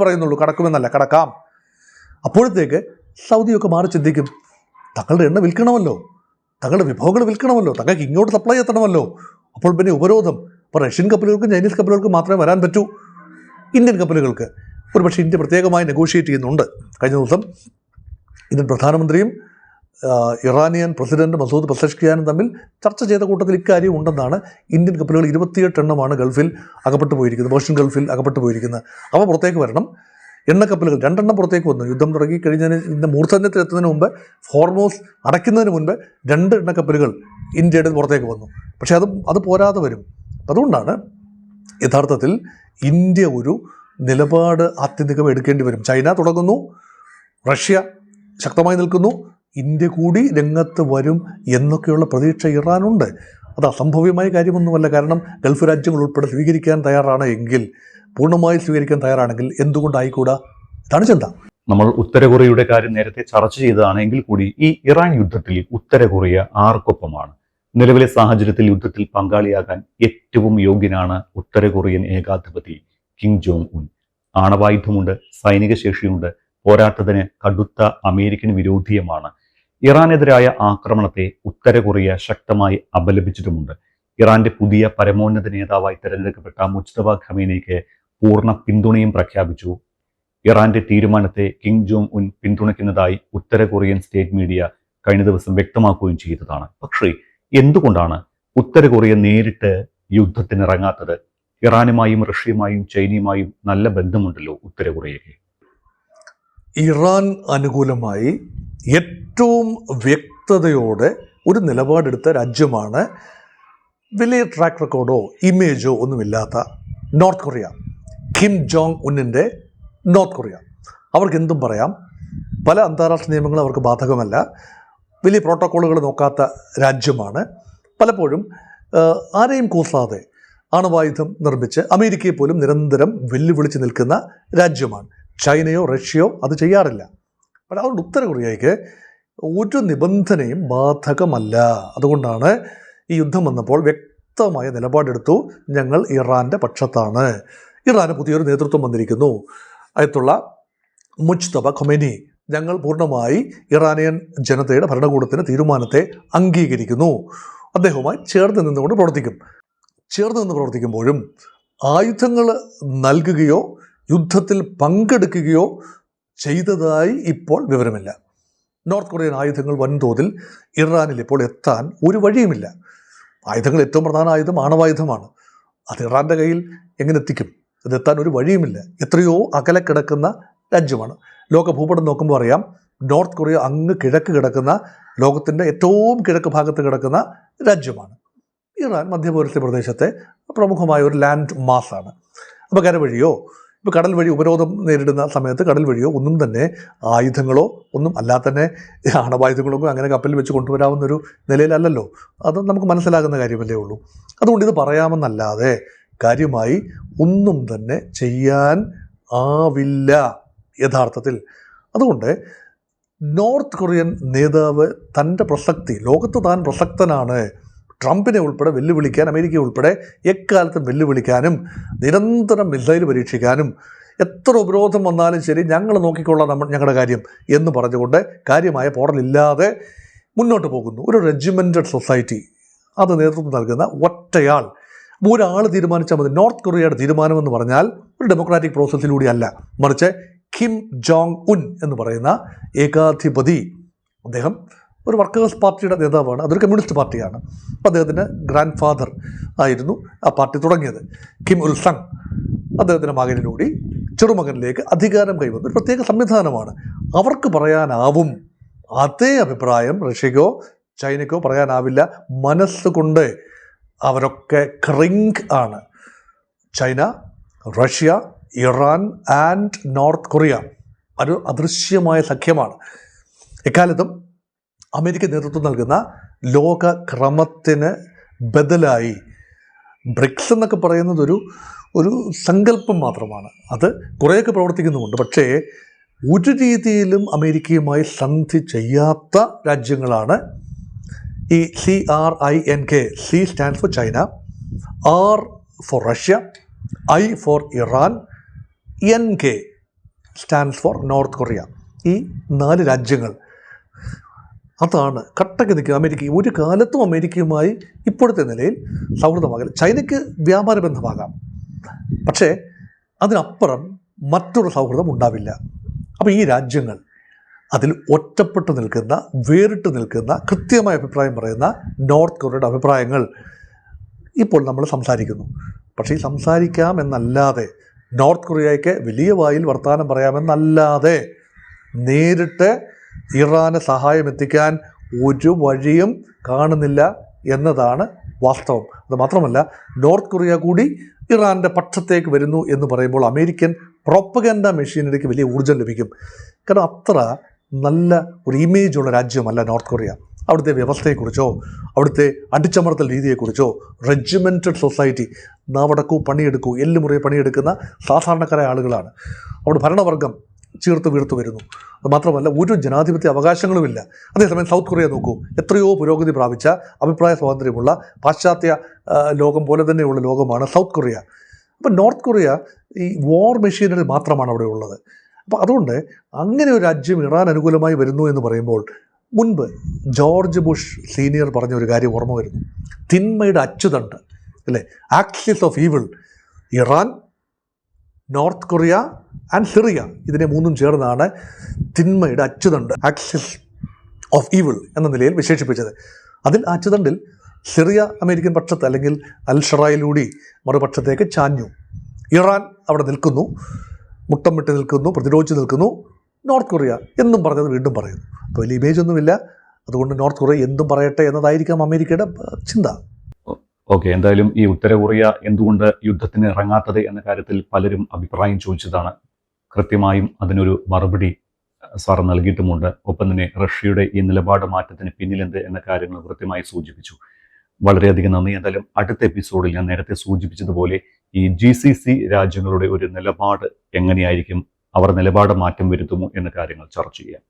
പറയുന്നുള്ളൂ, കടക്കുമെന്നല്ല, കടക്കാം. അപ്പോഴത്തേക്ക് സൗദിയൊക്കെ മാറി ചിന്തിക്കും, തങ്ങളുടെ എണ്ണ വിൽക്കണമല്ലോ, തങ്ങളുടെ വിഭവങ്ങൾ വിൽക്കണമല്ലോ, തങ്ങൾക്ക് ഇങ്ങോട്ട് സപ്ലൈ എത്തണമല്ലോ. അപ്പോൾ പിന്നെ ഉപരോധം. അപ്പോൾ റഷ്യൻ കപ്പലുകൾക്കും ചൈനീസ് കപ്പലുകൾക്കും മാത്രമേ വരാൻ പറ്റൂ. ഇന്ത്യൻ കപ്പലുകൾക്ക് ഒരുപക്ഷെ ഇന്ത്യ പ്രത്യേകമായി നെഗോഷിയേറ്റ് ചെയ്യുന്നുണ്ട്. കഴിഞ്ഞ ദിവസം ഇന്ത്യൻ പ്രധാനമന്ത്രിയും ഇറാനിയൻ പ്രസിഡന്റ് മസൂദ് പെസഷ്കിയാനും തമ്മിൽ ചർച്ച ചെയ്ത കൂട്ടത്തിൽ ഇക്കാര്യം ഉണ്ടെന്നാണ്. ഇന്ത്യൻ കപ്പലുകൾ 28 എണ്ണമാണ് ഗൾഫിൽ അകപ്പെട്ടു പോയിരിക്കുന്നത്, പേർഷ്യൻ ഗൾഫിൽ അകപ്പെട്ടു പോയിരിക്കുന്നത്. അവ പുറത്തേക്ക് വരണം. എണ്ണക്കപ്പലുകൾ 2 എണ്ണം പുറത്തേക്ക് വന്നു. യുദ്ധം തുടങ്ങി കഴിഞ്ഞതിന് മൂർധന്യത്തിലെത്തുന്നതിന് മുമ്പ്, ഹോർമോസ് അടയ്ക്കുന്നതിന് മുൻപ് 2 എണ്ണക്കപ്പലുകൾ ഇന്ത്യയുടെ പുറത്തേക്ക് വന്നു. പക്ഷേ അത് പോരാതെ വരും. അതുകൊണ്ടാണ് യഥാർത്ഥത്തിൽ ഇന്ത്യ ഒരു നിലപാട് ആത്യന്തികം എടുക്കേണ്ടി വരും. ചൈന തുടങ്ങുന്നു, റഷ്യ ശക്തമായി നിൽക്കുന്നു, ഇന്ത്യ കൂടി രംഗത്ത് വരും എന്നൊക്കെയുള്ള പ്രതീക്ഷ ഇറാനുണ്ട്. അത് അസംഭവ്യമായ കാര്യമൊന്നുമല്ല. കാരണം ഗൾഫ് രാജ്യങ്ങൾ ഉൾപ്പെടെ സ്വീകരിക്കാൻ തയ്യാറാണ് എങ്കിൽ, പൂർണ്ണമായി സ്വീകരിക്കാൻ തയ്യാറാണെങ്കിൽ എന്തുകൊണ്ടായിക്കൂടാ? ഇതാണ് ചിന്ത. നമ്മൾ ഉത്തര കൊറിയയുടെ കാര്യം നേരത്തെ ചർച്ച ചെയ്തതാണെങ്കിൽ കൂടി ഈ ഇറാൻ യുദ്ധത്തിൽ ഉത്തര കൊറിയ ആർക്കൊപ്പമാണ്? നിലവിലെ സാഹചര്യത്തിൽ യുദ്ധത്തിൽ പങ്കാളിയാകാൻ ഏറ്റവും യോഗ്യനാണ് ഉത്തര കൊറിയൻ ഏകാധിപതി കിം ജോങ് ഉൻ. ആണവായുധമുണ്ട്, സൈനിക ശേഷിയുണ്ട്, പോരാട്ടത്തിന് കടുത്ത അമേരിക്കൻ വിരോധീയമാണ്. ഇറാനെതിരായ ആക്രമണത്തെ ഉത്തര കൊറിയ ശക്തമായി അപലപിച്ചിട്ടുമുണ്ട്. ഇറാന്റെ പുതിയ പരമോന്നത നേതാവായി തെരഞ്ഞെടുക്കപ്പെട്ട മുജ്തബ ഖമീനിക്ക് പൂർണ്ണ പിന്തുണയും പ്രഖ്യാപിച്ചു. ഇറാന്റെ തീരുമാനത്തെ കിം ജോങ് ഉൻ പിന്തുണയ്ക്കുന്നതായി ഉത്തര കൊറിയൻ സ്റ്റേറ്റ് മീഡിയ കഴിഞ്ഞ ദിവസം വ്യക്തമാക്കുകയും ചെയ്തതാണ്. പക്ഷേ എന്തുകൊണ്ടാണ് ഉത്തര കൊറിയ നേരിട്ട് യുദ്ധത്തിനിറങ്ങാത്തത്? ഇറാനുമായും റഷ്യയുമായും ചൈനയുമായും നല്ല ബന്ധമുണ്ടല്ലോ ഉത്തര കൊറിയയ്ക്ക്. ഇറാൻ അനുകൂലമായി ഏറ്റവും വ്യക്തതയോടെ ഒരു നിലപാടെടുത്ത രാജ്യമാണ് വലിയ ട്രാക്ക് റെക്കോർഡോ ഇമേജോ ഒന്നുമില്ലാത്ത നോർത്ത് കൊറിയ. കിം ജോങ് ഉന്നിൻ്റെ നോർത്ത് കൊറിയ. അവർക്ക് എന്തും പറയാം. പല അന്താരാഷ്ട്ര നിയമങ്ങളും അവർക്ക് ബാധകമല്ല. വലിയ പ്രോട്ടോക്കോളുകൾ നോക്കാത്ത രാജ്യമാണ്. പലപ്പോഴും ആരെയും കൂസാതെ ആണവായുധം നിർമ്മിച്ച് അമേരിക്കയെ പോലും നിരന്തരം വെല്ലുവിളിച്ച് നിൽക്കുന്ന രാജ്യമാണ്. ചൈനയോ റഷ്യയോ അത് ചെയ്യാറില്ല. പക്ഷേ അതുകൊണ്ട് ഉത്തര കൊറിയയ്ക്ക് ഒരു നിബന്ധനയും ബാധകമല്ല. അതുകൊണ്ടാണ് ഈ യുദ്ധം വന്നപ്പോൾ വ്യക്തമായ നിലപാടെടുത്തു. ഞങ്ങൾ ഇറാൻ്റെ പക്ഷത്താണ്. ഇറാന് പുതിയൊരു നേതൃത്വം വന്നിരിക്കുന്നു, അയത്തുള്ള മുജ്തബ ഖമേനി. ഞങ്ങൾ പൂർണ്ണമായി ഇറാനിയൻ ജനതയുടെ ഭരണകൂടത്തിൻ്റെ തീരുമാനത്തെ അംഗീകരിക്കുന്നു. അദ്ദേഹവുമായി ചേർന്ന് നിന്നുകൊണ്ട് പ്രവർത്തിക്കും. ചേർന്ന് നിന്ന് പ്രവർത്തിക്കുമ്പോഴും ആയുധങ്ങൾ നൽകുകയോ യുദ്ധത്തിൽ പങ്കെടുക്കുകയോ ചെയ്തതായി ഇപ്പോൾ വിവരമില്ല. നോർത്ത് കൊറിയൻ ആയുധങ്ങൾ വൻതോതിൽ ഇറാനിൽ ഇപ്പോൾ എത്താൻ ഒരു വഴിയുമില്ല. ആയുധങ്ങൾ ഏറ്റവും പ്രധാന ആയുധം ആണവായുധമാണ്. അത് ഇറാൻ്റെ കയ്യിൽ എങ്ങനെ എത്തിക്കും? അതെത്താൻ ഒരു വഴിയുമില്ല. എത്രയോ അകലെ കിടക്കുന്ന രാജ്യമാണ്. ലോക ഭൂപടം നോക്കുമ്പോൾ അറിയാം, നോർത്ത് കൊറിയ അങ്ങ് കിഴക്ക് കിടക്കുന്ന, ലോകത്തിൻ്റെ ഏറ്റവും കിഴക്ക് ഭാഗത്ത് കിടക്കുന്ന രാജ്യമാണ്. ഇറാൻ മധ്യപൗരസ്ത്യ പ്രദേശത്തെ പ്രമുഖമായ ഒരു ലാൻഡ് മാസാണ്. അപ്പോൾ കരവഴിയോ ഇപ്പോൾ കടൽ വഴി ഉപരോധം നേരിടുന്ന സമയത്ത് കടൽ വഴിയോ ഒന്നും തന്നെ ആയുധങ്ങളോ ഒന്നും അല്ലാതെ തന്നെ ആണവായുധങ്ങളൊന്നും അങ്ങനെ കപ്പലിൽ വെച്ച് കൊണ്ടുവരാവുന്നൊരു നിലയിലല്ലല്ലോ. അത് നമുക്ക് മനസ്സിലാകുന്ന കാര്യമല്ലേ ഉള്ളൂ. അതുകൊണ്ട് ഇത് പറയാമെന്നല്ലാതെ കാര്യമായി ഒന്നും തന്നെ ചെയ്യാൻ ആവില്ല യഥാർത്ഥത്തിൽ. അതുകൊണ്ട് നോർത്ത് കൊറിയൻ നേതാവ് തൻ്റെ പ്രസക്തി, ലോകത്ത് താൻ പ്രസക്തനാണ്, ട്രംപിനെ ഉൾപ്പെടെ വെല്ലുവിളിക്കാൻ, അമേരിക്കയെ ഉൾപ്പെടെ എക്കാലത്തും വെല്ലുവിളിക്കാനും നിരന്തരം മിസൈൽ പരീക്ഷിക്കാനും എത്ര ഉപരോധം വന്നാലും ശരി ഞങ്ങൾ നോക്കിക്കൊള്ളാം ഞങ്ങളുടെ കാര്യം എന്ന് പറഞ്ഞുകൊണ്ട് കാര്യമായ പോറലില്ലാതെ മുന്നോട്ട് പോകുന്നു. ഒരു റെജിമെൻറ്റഡ് സൊസൈറ്റി അത് നേതൃത്വം നൽകുന്ന ഒറ്റയാൾ, ഒരാൾ തീരുമാനിച്ചാൽ മതി. നോർത്ത് കൊറിയയുടെ തീരുമാനമെന്ന് പറഞ്ഞാൽ ഒരു ഡെമോക്രാറ്റിക് പ്രോസസ്സിലൂടെ അല്ല, മറിച്ച് കിം ജോങ് ഉൻ എന്ന് പറയുന്ന ഏകാധിപതി, അദ്ദേഹം ഒരു വർക്കേഴ്സ് പാർട്ടിയുടെ നേതാവാണ്. അതൊരു കമ്മ്യൂണിസ്റ്റ് പാർട്ടിയാണ്. അപ്പോൾ അദ്ദേഹത്തിൻ്റെ ഗ്രാൻഡ് ഫാദർ ആയിരുന്നു ആ പാർട്ടി തുടങ്ങിയത്. കിം ഉൽ സങ്, അദ്ദേഹത്തിൻ്റെ മകനിലൂടെ ചെറുമകനിലേക്ക് അധികാരം കൈവന്ന ഒരു പ്രത്യേക സംവിധാനമാണ്. അവർക്ക് പറയാനാവും അതേ അഭിപ്രായം റഷ്യക്കോ ചൈനയ്ക്കോ പറയാനാവില്ല. മനസ്സുകൊണ്ട് അവരൊക്കെ ക്രിങ്ക് ആണ്. China, Russia, Iran and north Korea ഒരു അദൃശ്യമായ സഖ്യമാണ്. എക്കാലത്തും അമേരിക്ക നേതൃത്വം നൽകുന്ന ലോകക്രമത്തിന് ബദലായി ബ്രിക്സ് എന്നൊക്കെ പറയുന്നത് ഒരു സങ്കല്പം മാത്രമാണ്. അത് കുറേയൊക്കെ പ്രവർത്തിക്കുന്നുമുണ്ട്. പക്ഷേ ഒരു രീതിയിലും അമേരിക്കയുമായി സന്ധി ചെയ്യാത്ത രാജ്യങ്ങളാണ് ഈ CRINK. C stands for China, R for Russia, I for Iran, NK stands for North Korea. ഈ 4 രാജ്യങ്ങൾ അതാണ് കട്ടക്ക് നിൽക്കുക. അമേരിക്ക ഒരു കാലത്തും അമേരിക്കയുമായി ഇപ്പോഴത്തെ നിലയിൽ സൗഹൃദമാകില്ല. ചൈനയ്ക്ക് വ്യാപാര ബന്ധമാകാം, പക്ഷേ അതിനപ്പുറം മറ്റൊരു സൗഹൃദം ഉണ്ടാവില്ല. അപ്പോൾ ഈ രാജ്യങ്ങൾ അതിൽ ഒറ്റപ്പെട്ട് നിൽക്കുന്ന, വേറിട്ട് നിൽക്കുന്ന, കൃത്യമായ അഭിപ്രായം പറയുന്ന നോർത്ത് കൊറിയയുടെ അഭിപ്രായങ്ങൾ ഇപ്പോൾ നമ്മൾ സംസാരിക്കുന്നു. പക്ഷേ ഈ സംസാരിക്കാം എന്നല്ലാതെ, നോർത്ത് കൊറിയയ്ക്ക് വലിയ വായിൽ വർത്തമാനം പറയാമെന്നല്ലാതെ നേരിട്ട് ഇറാന് സഹായം എത്തിക്കാൻ ഒരു വഴിയും കാണുന്നില്ല എന്നതാണ് വാസ്തവം. അത് മാത്രമല്ല, നോർത്ത് കൊറിയ കൂടി ഇറാൻ്റെ പക്ഷത്തേക്ക് വരുന്നു എന്ന് പറയുമ്പോൾ അമേരിക്കൻ പ്രൊപ്പഗൻഡ മെഷീനറിക്ക് വലിയ ഊർജ്ജം ലഭിക്കും. കാരണം അത്ര നല്ല ഒരു ഇമേജുള്ള രാജ്യമല്ല നോർത്ത് കൊറിയ. അവിടുത്തെ വ്യവസ്ഥയെക്കുറിച്ചോ അവിടുത്തെ അടിച്ചമർത്തൽ രീതിയെക്കുറിച്ചോ, റെജിമെൻറ്റഡ് സൊസൈറ്റി, നാവടക്കൂ പണിയെടുക്കൂ എല്ലുമുറിയെ പണിയെടുക്കുന്ന സാധാരണക്കാരായ ആളുകളാണ്. അവിടെ ഭരണവർഗം ചീർത്ത് വീർത്തു വരുന്നു. അതുമാത്രമല്ല ഒരു ജനാധിപത്യ അവകാശങ്ങളുമില്ല. അതേസമയം സൗത്ത് കൊറിയ നോക്കൂ, എത്രയോ പുരോഗതി പ്രാപിച്ച, അഭിപ്രായ സ്വാതന്ത്ര്യമുള്ള, പാശ്ചാത്യ ലോകം പോലെ തന്നെയുള്ള ലോകമാണ് സൗത്ത് കൊറിയ. അപ്പോൾ നോർത്ത് കൊറിയ ഈ വാർ മെഷീനറി മാത്രമാണ് അവിടെ ഉള്ളത്. അപ്പോൾ അതുകൊണ്ട് അങ്ങനെ ഒരു രാജ്യം ഇറാൻ അനുകൂലമായി വരുന്നു എന്ന് പറയുമ്പോൾ മുൻപ് ജോർജ് ബുഷ് സീനിയർ പറഞ്ഞ ഒരു കാര്യം ഓർമ്മ വരുന്നു. തിന്മയുടെ അച്ചുതണ്ട് അല്ലേ, axis of evil, Iran, north Korea and Syria, ഇതിനെ മൂന്നും ചേർന്നാണ് തിന്മയുടെ അച്ചുതണ്ട്, ആക്സിസ് ഓഫ് ഈവിൾ എന്ന നിലയിൽ വിശേഷിപ്പിച്ചത്. അതിൽ അച്ചുതണ്ടിൽ സിറിയ അമേരിക്കൻ പക്ഷത്ത് അല്ലെങ്കിൽ അൽ ഷറായിലൂടെ മറുപക്ഷത്തേക്ക് ചാഞ്ഞു. ഇറാൻ അവിടെ നിൽക്കുന്നു, മുട്ടം വിട്ട് നിൽക്കുന്നു, പ്രതിരോധിച്ച് നിൽക്കുന്നു. നോർത്ത് കൊറിയ എന്നും പറഞ്ഞത് വീണ്ടും പറയുന്നു. അപ്പോൾ വലിയ ഇമേജ് ഒന്നുമില്ല, അതുകൊണ്ട് നോർത്ത് കൊറിയ എന്തും പറയട്ടെ എന്നതായിരിക്കാം അമേരിക്കയുടെ ചിന്ത. ഓക്കെ, എന്തായാലും ഈ ഉത്തര കൊറിയ എന്തുകൊണ്ട് യുദ്ധത്തിന് ഇറങ്ങാത്തത് എന്ന കാര്യത്തിൽ പലരും അഭിപ്രായം ചോദിച്ചതാണ്. കൃത്യമായും അതിനൊരു മറുപടി സാർ നൽകിയിട്ടുമുണ്ട്. ഒപ്പം തന്നെ റഷ്യയുടെ ഈ നിലപാട് മാറ്റത്തിന് പിന്നിലെന്ത് എന്ന കാര്യങ്ങൾ കൃത്യമായി സൂചിപ്പിച്ചു. വളരെയധികം നന്ദി. എന്തായാലും അടുത്ത എപ്പിസോഡിൽ ഞാൻ നേരത്തെ സൂചിപ്പിച്ചതുപോലെ ഈ GCC രാജ്യങ്ങളുടെ ഒരു നിലപാട് എങ്ങനെയായിരിക്കും, അവർ നിലപാട് മാറ്റം വരുത്തുമോ എന്ന കാര്യങ്ങൾ ചർച്ച ചെയ്യാം.